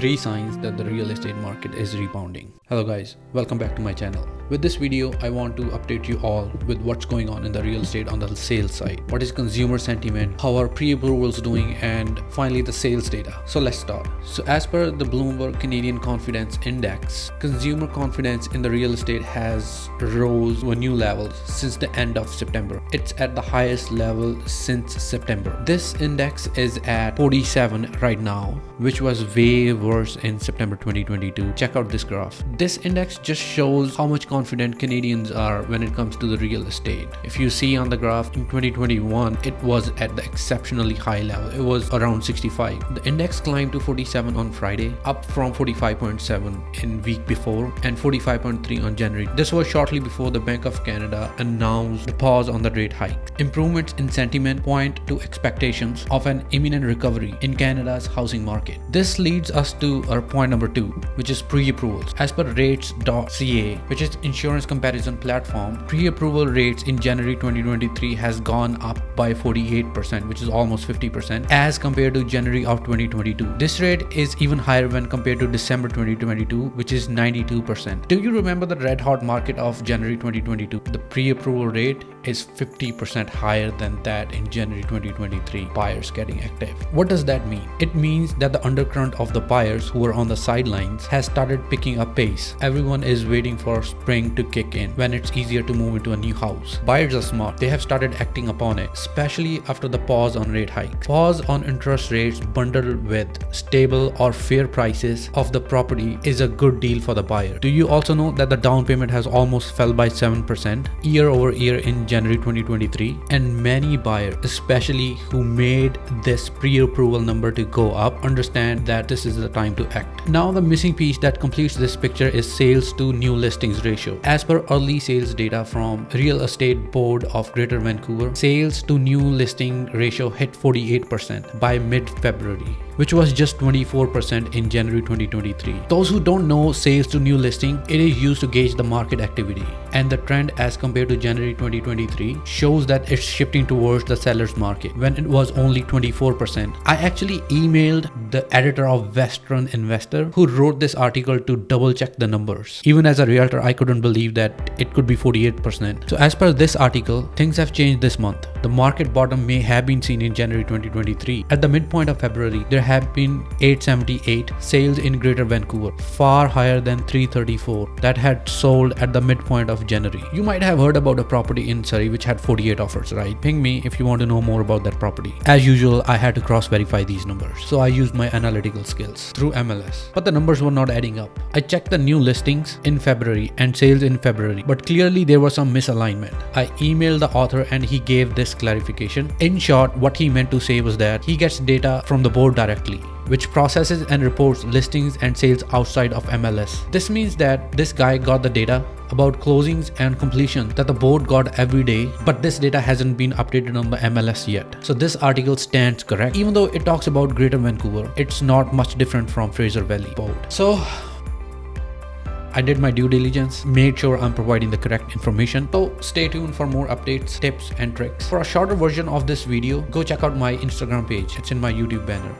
3 signs that the real estate market is rebounding. Hello guys, welcome back to my channel. With this video, I want to update you all with what's going on in the real estate on the sales side. What is consumer sentiment, how are pre-approvals doing, and finally the sales data. So let's start. So as per the Bloomberg Canadian Confidence Index, consumer confidence in the real estate has rose to a new level since the end of September. It's at the highest level since September. This index is at 47 right now, which was way worse in September 2022. Check out this graph. This index just shows how much confident Canadians are when it comes to the real estate. If you see on the graph, in 2021, it was at the exceptionally high level. It was around 65. The index climbed to 47 on Friday, up from 45.7 in week before and 45.3 on January. This was shortly before the Bank of Canada announced the pause on the rate hike. Improvements in sentiment point to expectations of an imminent recovery in Canada's housing market. This leads us to our point number 2, which is pre-approvals. As per rates.ca, which is insurance comparison platform, pre-approval rates in January 2023 has gone up by 48%, which is almost 50% as compared to January of 2022. This rate is even higher when compared to December 2022, which is 92%. Do you remember the red hot market of January 2022? The pre-approval rate is 50% higher than that in January 2023. Buyers getting active. What does that mean? It means that the undercurrent of the buyers who were on the sidelines has started picking up pace. Everyone is waiting for spring to kick in when it's easier to move into a new house. Buyers are smart. They have started acting upon it, especially after the pause on rate hike. Pause on interest rates bundled with stable or fair prices of the property is a good deal for the buyer. Do you also know that the down payment has almost fell by 7% year over year in January 2023? And many buyers, especially who made this pre-approval number to go up, understand that this is the time to act. Now the missing piece that completes this picture is sales to new listings ratio. As per early sales data from Real Estate Board of Greater Vancouver, sales to new listing ratio hit 48% by mid-February, which was just 24% in January 2023. Those who don't know sales to new listing, it is used to gauge the market activity. And the trend as compared to January 2023 shows that it's shifting towards the seller's market when it was only 24%. I actually emailed the editor of Western Investor who wrote this article to double check the numbers. Even as a realtor, I couldn't believe that it could be 48%. So as per this article, things have changed this month. The market bottom may have been seen in January 2023. At the midpoint of February, there have been 878 sales in Greater Vancouver, far higher than 334 that had sold at the midpoint of January. You might have heard about a property in Surrey which had 48 offers, right? Ping me if you want to know more about that property. As usual, I had to cross-verify these numbers, so I used my analytical skills through MLS. But the numbers were not adding up. I checked the new listings in February and sales in February, but clearly there was some misalignment. I emailed the author and he gave this clarification. In short, what he meant to say was that he gets data from the board directly, which processes and reports listings and sales outside of MLS. This means that this guy got the data about closings and completion that the board got every day, but this data hasn't been updated on the MLS yet. So this article stands correct. Even though it talks about Greater Vancouver, it's not much different from Fraser Valley board. So I did my due diligence, made sure I'm providing the correct information. So stay tuned for more updates, tips and tricks. For a shorter version of this video, go check out my Instagram page. It's in my YouTube banner.